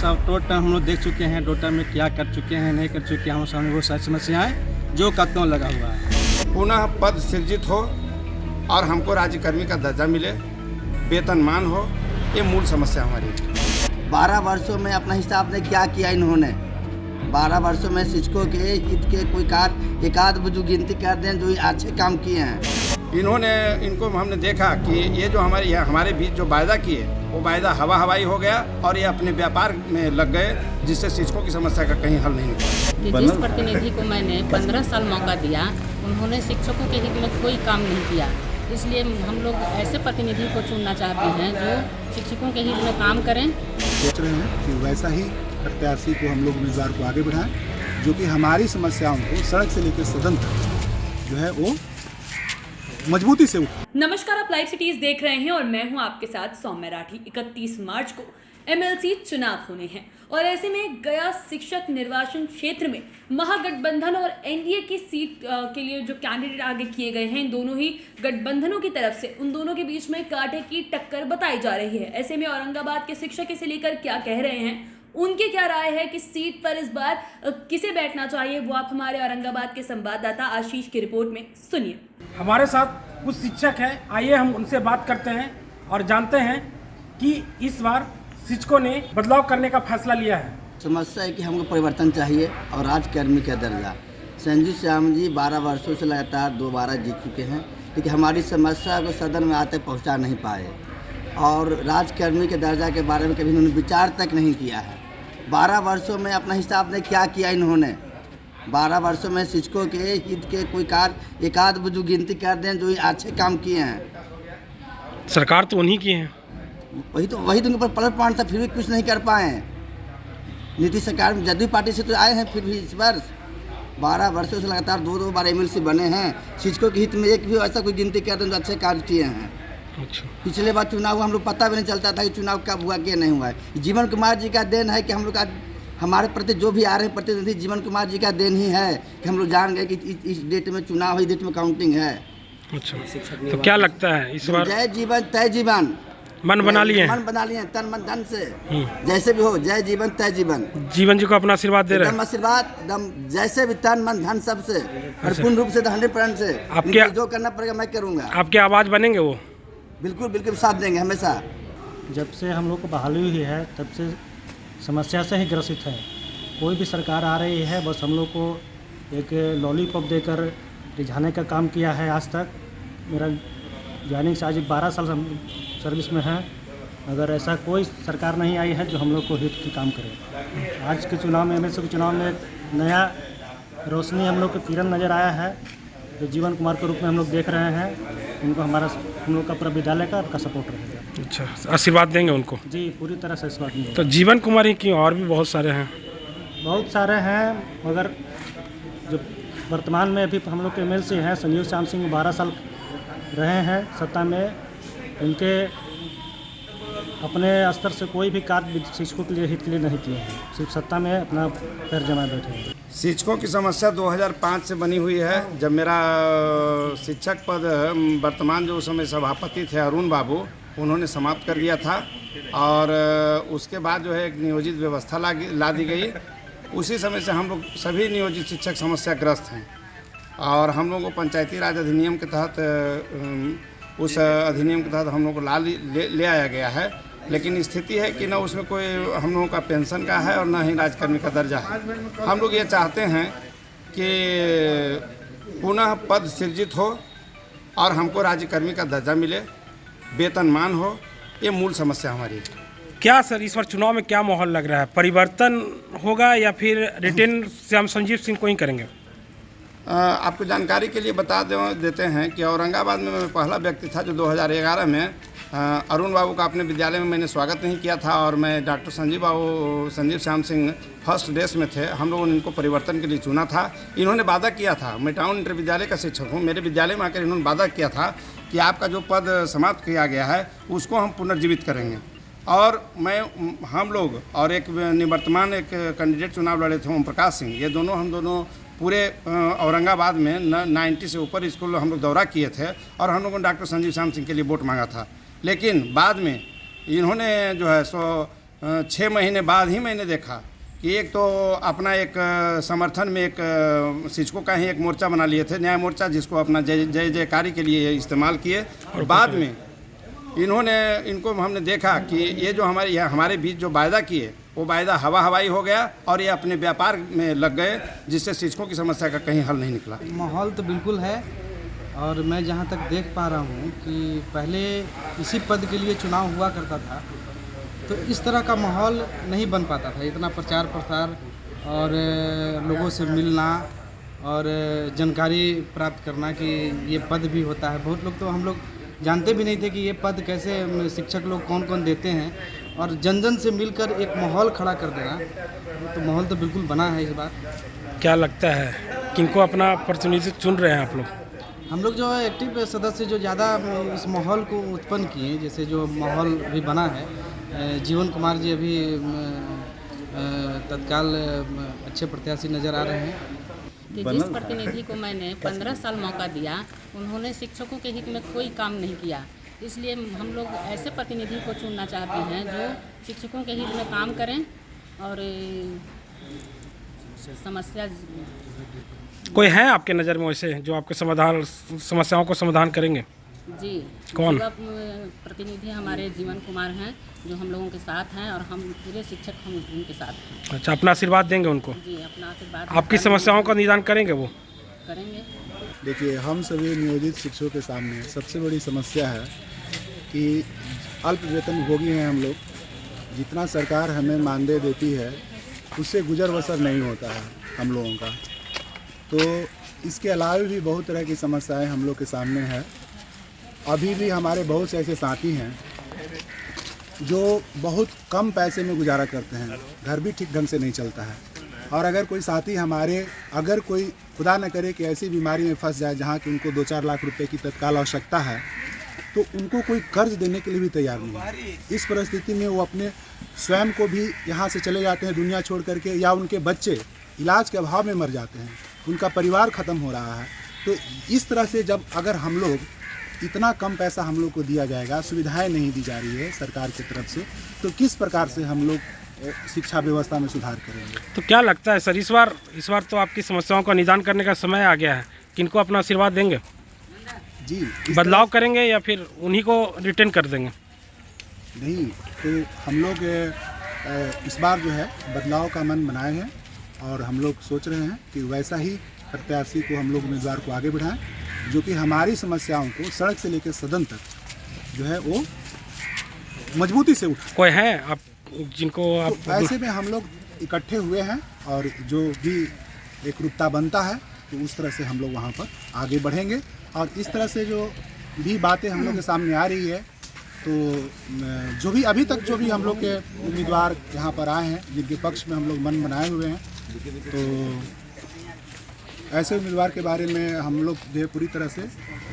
सब टोटल हम लोग देख चुके हैं, टोटल में क्या कर चुके हैं, नहीं कर चुके हैं। हम सामने वो सारी समस्याएं जो कत्तों लगा हुआ है। पुनः पद सृजित हो और हमको राज्यकर्मी का दर्जा मिले, वेतनमान हो, ये मूल समस्या हमारी। 12 वर्षों में अपना हिसाब ने क्या किया इन्होंने। 12 वर्षों में शिक्षकों के हित के कोई कार्य एकाध बुजुर्ग गिनती कर दें जो अच्छे काम किए हैं। इनको हमने देखा कि ये जो हमारे बीच जो वायदा किए वो वायदा हवाई हो गया और ये अपने व्यापार में लग गए, जिससे शिक्षकों की समस्या का कहीं हल नहीं निकला। कि जिस प्रतिनिधि को मैंने 15 साल मौका दिया, उन्होंने शिक्षकों के हित में कोई काम नहीं किया। इसलिए हम लोग ऐसे प्रतिनिधि को चुनना चाहते हैं जो शिक्षकों के हित में काम करें। सोच रहे हैं कि वैसा ही प्रत्याशी को हम लोग उम्मीदवार को आगे बढ़ाएं, जो कि हमारी समस्याओं को सड़क से लेकर सदन तक जो है वो मजबूती से नमस्कार, आप लाइव सिटीज देख रहे हैं और मैं हूं आपके साथ सौम्य राठी। 31 मार्च को एमएलसी चुनाव होने हैं और ऐसे में गया शिक्षक निर्वाचन क्षेत्र में महागठबंधन और एनडीए की सीट के लिए जो कैंडिडेट आगे किए गए हैं, इन दोनों ही गठबंधनों की तरफ से उन दोनों के बीच में कांटे की टक्कर बताई जा रही है। ऐसे में औरंगाबाद के शिक्षक इसे लेकर क्या कह रहे हैं, उनकी क्या राय है कि सीट पर इस बार किसे बैठना चाहिए, वो आप हमारे औरंगाबाद के संवाददाता आशीष की रिपोर्ट में सुनिए। हमारे साथ कुछ शिक्षक हैं, आइए हम उनसे बात करते हैं और जानते हैं कि इस बार शिक्षकों ने बदलाव करने का फैसला लिया है। समस्या है कि हमको परिवर्तन चाहिए और राज्यकर्मी का दर्जा। संजीव श्याम जी 12 वर्षों से लगातार 2 बार जीत चुके हैं, लेकिन हमारी समस्या को सदन में आते पहुंचा नहीं पाए और राज्यकर्मी के दर्जा के बारे में कभी उन्होंने विचार तक नहीं किया है। 12 वर्षों में अपना हिसाब ने क्या किया इन्होंने। 12 वर्षों में शिक्षकों के हित के कोई कार्य एकाध बुजुर्ग गिनती कर दें जो अच्छे काम किए हैं। सरकार तो उन्हीं की है, वही तो उनके ऊपर पलट पॉइंट था, फिर भी कुछ नहीं कर पाए। नीतीश सरकार में जदयू पार्टी से तो आए हैं, फिर भी इस वर्ष 12 वर्षों से लगातार 2 बार एमएलसी बने हैं। शिक्षकों के हित में एक भी ऐसा कोई गिनती कर दें जो अच्छे कार्य किए हैं। अच्छा। पिछले बार चुनाव हुआ, हम लोग पता भी नहीं चलता था कि चुनाव कब हुआ क्या नहीं हुआ है। जीवन कुमार जी का देन है कि हम लोग का हमारे प्रति जो भी आ रहे हैं प्रतिनिधि, जीवन कुमार जी का देन ही है कि हम लोग जान गए कि इस डेट में चुनाव है, इस डेट में काउंटिंग है। अच्छा, तो क्या लगता है इस बार? जय जीवन तय जीवन, मन बना लिए तन मन धन से, जैसे भी हो, जय जीवन तय जीवन। जीवन जी को अपना आशीर्वाद दे रहे हैं। आशीर्वाद जैसे भी तन मन धन सबसे पूर्ण रूप से 100% से आपके जो करना पड़ेगा मैं करूँगा। आपके आवाज बनेंगे वो? बिल्कुल साथ देंगे हमेशा। जब से हम लोग को बहाली हुई है तब से समस्या से ही ग्रसित है। कोई भी सरकार आ रही है बस हम लोग को एक लॉलीपॉप देकर रिझाने का काम किया है। आज तक मेरा ज्वाइनिंग से आज 12 साल सर्विस में है। अगर ऐसा कोई सरकार नहीं आई है जो हम लोग को हित की काम करे। आज के चुनाव में, एमएलसी के चुनाव में एक नया रोशनी हम लोग को किरण नज़र आया है, जो जीवन कुमार के रूप में हम लोग देख रहे हैं। उनको हम लोग का पूरा विद्यालय का सपोर्ट रहेगा। अच्छा, आशीर्वाद देंगे उनको? जी, पूरी तरह से आशीर्वाद देंगे। तो जीवन कुमार ही क्यों, और भी बहुत सारे हैं? बहुत सारे हैं, मगर जो वर्तमान में अभी हम लोग के एमएलसी हैं संजीव श्याम सिंह 12 साल रहे हैं सत्ता में। उनके अपने स्तर से कोई भी कार्य शिक्षकों के लिए हित के लिए नहीं किए हैं, सिर्फ सत्ता में अपना पैर जमा बैठे हैं। शिक्षकों की समस्या 2005 से बनी हुई है, जब मेरा शिक्षक पद वर्तमान जो उस समय सभापति थे अरुण बाबू, उन्होंने समाप्त कर दिया था और उसके बाद जो है एक नियोजित व्यवस्था ला दी गई। उसी समय से हम लोग सभी नियोजित शिक्षक समस्याग्रस्त हैं और हम लोगों को पंचायती राज अधिनियम के तहत उस अधिनियम के तहत हम लोग को ले आया गया है, लेकिन स्थिति है कि न उसमें कोई हम लोगों का पेंशन का है और न ही राज्यकर्मी का दर्जा है। हम लोग ये चाहते हैं कि पुनः पद सृजित हो और हमको राज्यकर्मी का दर्जा मिले, वेतनमान हो, ये मूल समस्या हमारी है। क्या सर इस बार चुनाव में क्या माहौल लग रहा है? परिवर्तन होगा या फिर रिटेन श्याम संजीव सिंह को ही करेंगे? आपको जानकारी के लिए बता देते हैं कि औरंगाबाद में मैं पहला व्यक्ति था जो 2011 में अरुण बाबू का अपने विद्यालय में मैंने स्वागत नहीं किया था और मैं doctor Sanjeev Shyam Singh first desk में थे। हम लोगों ने इनको परिवर्तन के लिए चुना था। इन्होंने वादा किया था, मैं टाउन इंटर विद्यालय का शिक्षक हूँ, मेरे विद्यालय में आकर इन्होंने वादा किया था कि आपका जो पद समाप्त किया गया है उसको हम पुनर्जीवित करेंगे। और हम लोग और एक निवर्तमान एक कैंडिडेट चुनाव लड़े थे ओम प्रकाश सिंह, ये दोनों हम दोनों पूरे औरंगाबाद में 90 से ऊपर स्कूल हम लोग दौरा किए थे और हम लोगों ने डॉक्टर संजीव श्याम सिंह के लिए वोट मांगा था। लेकिन बाद में इन्होंने जो है सो 6 महीने बाद ही मैंने देखा कि एक तो अपना एक समर्थन में एक शिक्षकों का ही एक मोर्चा बना लिए थे, न्याय मोर्चा, जिसको अपना जय जयकारी के लिए इस्तेमाल किए। और बाद में इनको हमने देखा कि ये जो हमारे बीच जो वायदा किए वो वायदा हवाई हो गया और ये अपने व्यापार में लग गए, जिससे शिक्षकों की समस्या का कहीं हल नहीं निकला। माहौल तो बिल्कुल है, और मैं जहाँ तक देख पा रहा हूँ कि पहले इसी पद के लिए चुनाव हुआ करता था, तो इस तरह का माहौल नहीं बन पाता था। इतना प्रचार प्रसार और लोगों से मिलना और जानकारी प्राप्त करना कि ये पद भी होता है। बहुत लोग तो हम लोग जानते भी नहीं थे कि ये पद कैसे शिक्षक लोग कौन कौन देते हैं, और जन जन से मिलकर एक माहौल खड़ा कर देना, तो माहौल तो बिल्कुल बना है इस बार। क्या लगता है किनको अपना प्रतिनिधि चुन रहे हैं आप लोग? हम लोग जो है एक्टिव सदस्य जो ज़्यादा इस माहौल को उत्पन्न किए, जैसे जो माहौल अभी बना है, जीवन कुमार जी अभी तत्काल अच्छे प्रत्याशी नज़र आ रहे हैं। कि जिस प्रतिनिधि को मैंने 15 साल मौका दिया, उन्होंने शिक्षकों के हित में कोई काम नहीं किया। इसलिए हम लोग ऐसे प्रतिनिधि को चुनना चाहते हैं जो शिक्षकों के हित में काम करें और समस्या। कोई है आपके नज़र में वैसे जो आपके समस्याओं को समाधान करेंगे? जी, कौन? युवा प्रतिनिधि हमारे जीवन कुमार हैं, जो हम लोगों के साथ हैं, और हम पूरे शिक्षक हम उनके साथ हैं। अच्छा, अपना आशीर्वाद देंगे उनको? जी, अपना आशीर्वाद। आपकी समस्याओं का निदान करेंगे वो? करेंगे। देखिए, हम सभी नियोजित शिक्षकों के सामने सबसे बड़ी समस्या है कि अल्प वेतन भोगी हैं हम लोग। जितना सरकार हमें मानदेय देती है उससे गुजर बसर नहीं होता है हम लोगों का। तो इसके अलावा भी बहुत तरह की समस्याएं हम लोग के सामने है। अभी भी हमारे बहुत से ऐसे साथी हैं जो बहुत कम पैसे में गुजारा करते हैं, घर भी ठीक ढंग से नहीं चलता है। और अगर कोई साथी हमारे, अगर कोई खुदा न करे कि ऐसी बीमारी में फंस जाए जहाँ कि उनको 2-4 लाख रुपए की तत्काल आवश्यकता है, तो उनको कोई कर्ज देने के लिए भी तैयार नहीं है। इस परिस्थिति में वो अपने स्वयं को भी यहाँ से चले जाते हैं दुनिया छोड़ करके, या उनके बच्चे इलाज के अभाव में मर जाते हैं, उनका परिवार ख़त्म हो रहा है। तो इस तरह से जब अगर हम लोग इतना कम पैसा हम लोग को दिया जाएगा, सुविधाएं नहीं दी जा रही है सरकार की तरफ से, तो किस प्रकार से हम लोग शिक्षा व्यवस्था में सुधार करेंगे? तो क्या लगता है सर, इस बार तो आपकी समस्याओं का निदान करने का समय आ गया है, किनको अपना आशीर्वाद देंगे? जी, बदलाव करेंगे या फिर उन्हीं को रिटेन कर देंगे? नहीं, तो हम लोग इस बार जो है बदलाव का मन बनाए हैं, और हम लोग सोच रहे हैं कि वैसा ही प्रत्याशी को हम लोग उम्मीदवार को आगे बढ़ाएं, जो कि हमारी समस्याओं को सड़क से लेकर सदन तक जो है वो मजबूती से उठा। कोई है आप जिनको आप? तो ऐसे में हम लोग इकट्ठे हुए हैं, और जो भी एक रूपता बनता है तो उस तरह से हम लोग वहाँ पर आगे बढ़ेंगे। और इस तरह से जो भी बातें हम लोग के सामने आ रही है, तो जो भी अभी तक जो भी हम लोग के उम्मीदवार यहाँ पर आए हैं, जिनके पक्ष में हम लोग मन बनाए हुए हैं, तो ऐसे उम्मीदवार के बारे में हम लोग जो पूरी तरह से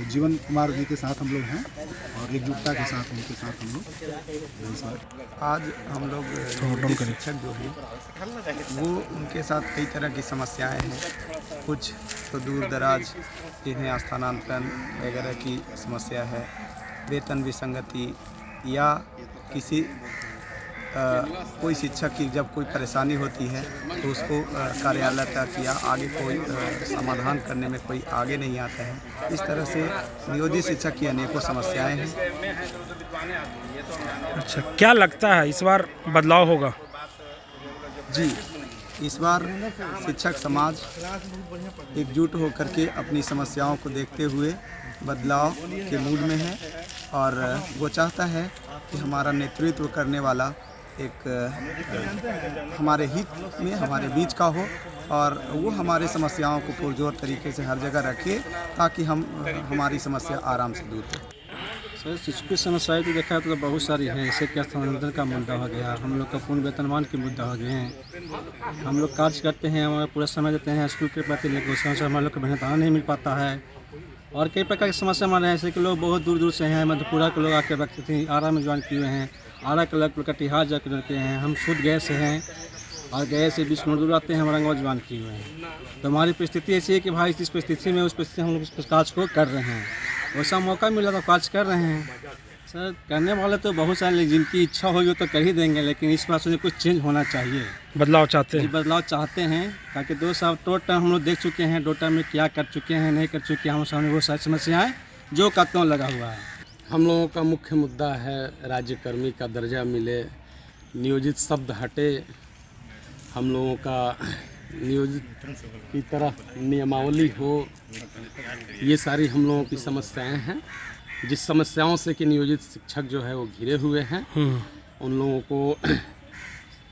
जीवन कुमार जी के साथ हम लोग हैं, और एकजुटता के साथ उनके साथ हम लोग। आज हम लोग शिक्षक जो हैं वो उनके साथ कई तरह की समस्याएं हैं। कुछ तो दूर दराज जिन्हें स्थानांतरण वगैरह की समस्या है, वेतन विसंगति, या किसी कोई शिक्षक की जब कोई परेशानी होती है तो उसको कार्यालय तक या आगे कोई समाधान करने में कोई आगे नहीं आता है। इस तरह से नियोजित शिक्षक की अनेकों समस्याएं हैं। अच्छा, क्या लगता है इस बार बदलाव होगा? जी, इस बार शिक्षक समाज एकजुट होकर के अपनी समस्याओं को देखते हुए बदलाव के मूड में है, और वो चाहता है कि हमारा नेतृत्व करने वाला एक हमारे हित में हमारे बीच का हो, और वो हमारे समस्याओं को पुरजोर तरीके से हर जगह रखे, ताकि हमारी समस्या आराम से दूर हो। सर, शिक्षक की समस्याएं तो देखा तो बहुत सारी हैं, जैसे कि स्थानांतरण का मुद्दा हो गया, हम लोग का पूर्ण वेतनमान के मुद्दा हो गए हैं। हम लोग कार्य करते हैं, हमारा पूरा समय देते हैं स्कूल के प्रति, लेकिन उस समय से हमारे लोग को मेहनताना नहीं मिल पाता है। और कई प्रकार की समस्या हमारे हैं, जैसे कि लोग बहुत दूर दूर से हैं, मधेपुरा के लोग आके रखते थे, आरा में ज्वाइन किए हुए हैं, आरा के लोग कटिहार जाकर लड़के हैं, हम खुद गए से हैं, और गए से 20 मिनट दूर आते हैं, हमारा ज्वाइन किए हुए हैं। तो हमारी परिस्थिति ऐसी है कि भाई जिस परिस्थिति में उस परिस्थिति हम लोग उस कार्य को कर रहे हैं, वैसा मौका मिला तो कार्य कर रहे हैं। सर करने वाले तो बहुत सारे, जिनकी इच्छा होगी तो कर ही देंगे, लेकिन इस बात से कुछ चेंज होना चाहिए। बदलाव चाहते जी, हैं। बदलाव चाहते हैं, ताकि 2 साल टोट टाइम हम लोग देख चुके हैं, 2 टाइम में क्या कर चुके हैं नहीं कर चुके हैं, हम सामने वो सारी समस्याएं जो कत्तों लगा हुआ है। हम लोगों का मुख्य मुद्दा है राज्यकर्मी का दर्जा मिले, नियोजित शब्द हटे, हम लोगों का नियोजित की तरह नियमावली हो, ये सारी हम लोगों की समस्याएं हैं। जिस समस्याओं से कि नियोजित शिक्षक जो है वो घिरे हुए हैं, उन लोगों को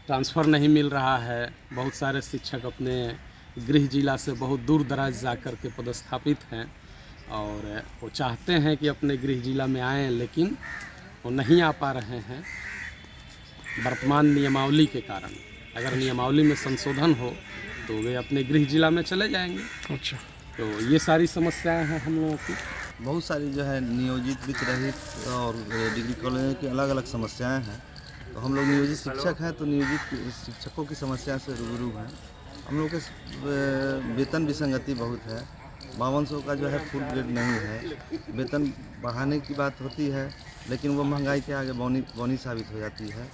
ट्रांसफ़र नहीं मिल रहा है। बहुत सारे शिक्षक अपने गृह जिला से बहुत दूर दराज जा कर के पदस्थापित हैं और वो चाहते हैं कि अपने गृह जिला में आएँ, लेकिन वो नहीं आ पा रहे हैं वर्तमान नियमावली के कारण। अगर नियमावली में संशोधन हो तो वे अपने गृह जिला में चले जाएंगे। अच्छा, तो ये सारी समस्याएं हैं हम लोगों की। बहुत सारी जो है नियोजित वित्त रहित और डिग्री कॉलेज की अलग अलग समस्याएं हैं। तो हम लोग नियोजित शिक्षक हैं, तो नियोजित शिक्षकों की समस्या से रूबरू हैं। हम लोग के वेतन विसंगति बहुत है, 5200 का जो है फुल ग्रेड नहीं है। वेतन बढ़ाने की बात होती है, लेकिन वो महंगाई के आगे बौनी साबित हो जाती है।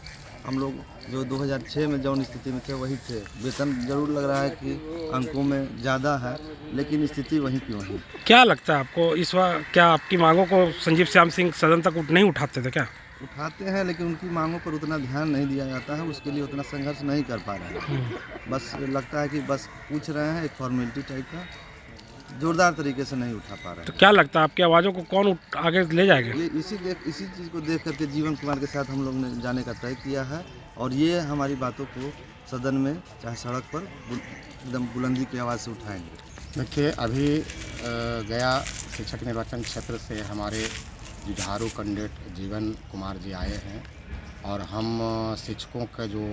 हम लोग जो 2006 में जौन स्थिति में थे वही थे। वेतन जरूर लग रहा है कि अंकों में ज़्यादा है, लेकिन स्थिति वहीं की वहीं। क्या लगता है आपको इस बार, क्या आपकी मांगों को संजीव श्याम सिंह सदन तक नहीं उठाते थे क्या? उठाते हैं, लेकिन उनकी मांगों पर उतना ध्यान नहीं दिया जाता है, उसके लिए उतना संघर्ष नहीं कर पा रहे हैं। बस लगता है कि बस पूछ रहे हैं, एक फॉर्मेलिटी टाइप का, जोरदार तरीके से नहीं उठा पा रहे तो हैं। क्या लगता है आपकी आवाज़ों को कौन आगे ले जाएगा? ये इसी चीज़ को देख करके जीवन कुमार के साथ हम लोग ने जाने का तय किया है, और ये हमारी बातों को सदन में चाहे सड़क पर एकदम बुलंदी की आवाज़ से उठाएंगे। देखिए, अभी गया शिक्षक निर्वाचन क्षेत्र से हमारे जुझारू कैंडिडेट जीवन कुमार जी आए हैं, और हम शिक्षकों का जो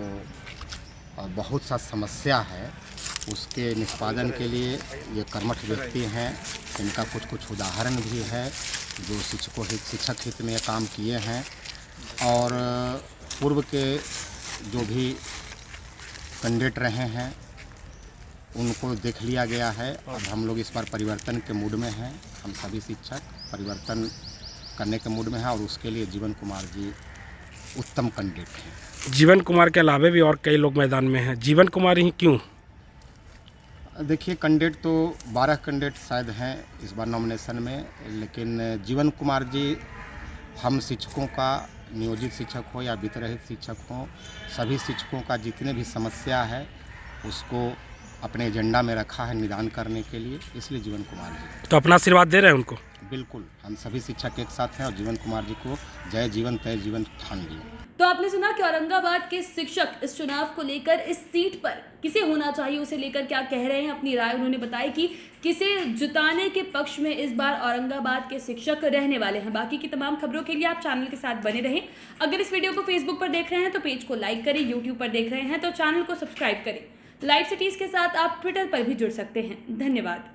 बहुत सा समस्या है उसके निष्पादन के लिए ये कर्मठ व्यक्ति हैं। इनका कुछ उदाहरण भी है जो शिक्षक हित में काम किए हैं, और पूर्व के जो भी कैंडिडेट रहे हैं उनको देख लिया गया है। अब हम लोग इस बार परिवर्तन के मूड में हैं, हम सभी शिक्षक परिवर्तन करने के मूड में हैं, और उसके लिए जीवन कुमार जी उत्तम कैंडिडेट हैं। जीवन कुमार के अलावा भी और कई लोग मैदान में हैं, जीवन कुमार ही क्यों? देखिए, कैंडिडेट तो 12 कैंडिडेट शायद हैं इस बार नॉमिनेशन में, लेकिन जीवन कुमार जी हम शिक्षकों का, नियोजित शिक्षक हो या वित्त रहित शिक्षक हो, सभी शिक्षकों का जितने भी समस्या है उसको अपने एजेंडा में रखा है निदान करने के लिए, इसलिए जीवन कुमार जी। तो अपना आशीर्वाद दे रहे हैं उनको? बिल्कुल, हम सभी शिक्षक एक साथ हैं, और जीवन कुमार जी को जय जीवन तय जीवन ठान लिए। तो आपने सुना कि औरंगाबाद के शिक्षक इस चुनाव को लेकर, इस सीट पर किसे होना चाहिए उसे लेकर क्या कह रहे हैं, अपनी राय उन्होंने बताई कि किसे जिताने के पक्ष में इस बार औरंगाबाद के शिक्षक रहने वाले हैं। बाकी की तमाम खबरों के लिए आप चैनल के साथ बने रहें। अगर इस वीडियो को फेसबुक पर देख रहे हैं तो पेज को लाइक करें, यूट्यूब पर देख रहे हैं तो चैनल को सब्सक्राइब करें। लाइव सिटीज़ के साथ आप ट्विटर पर भी जुड़ सकते हैं। धन्यवाद।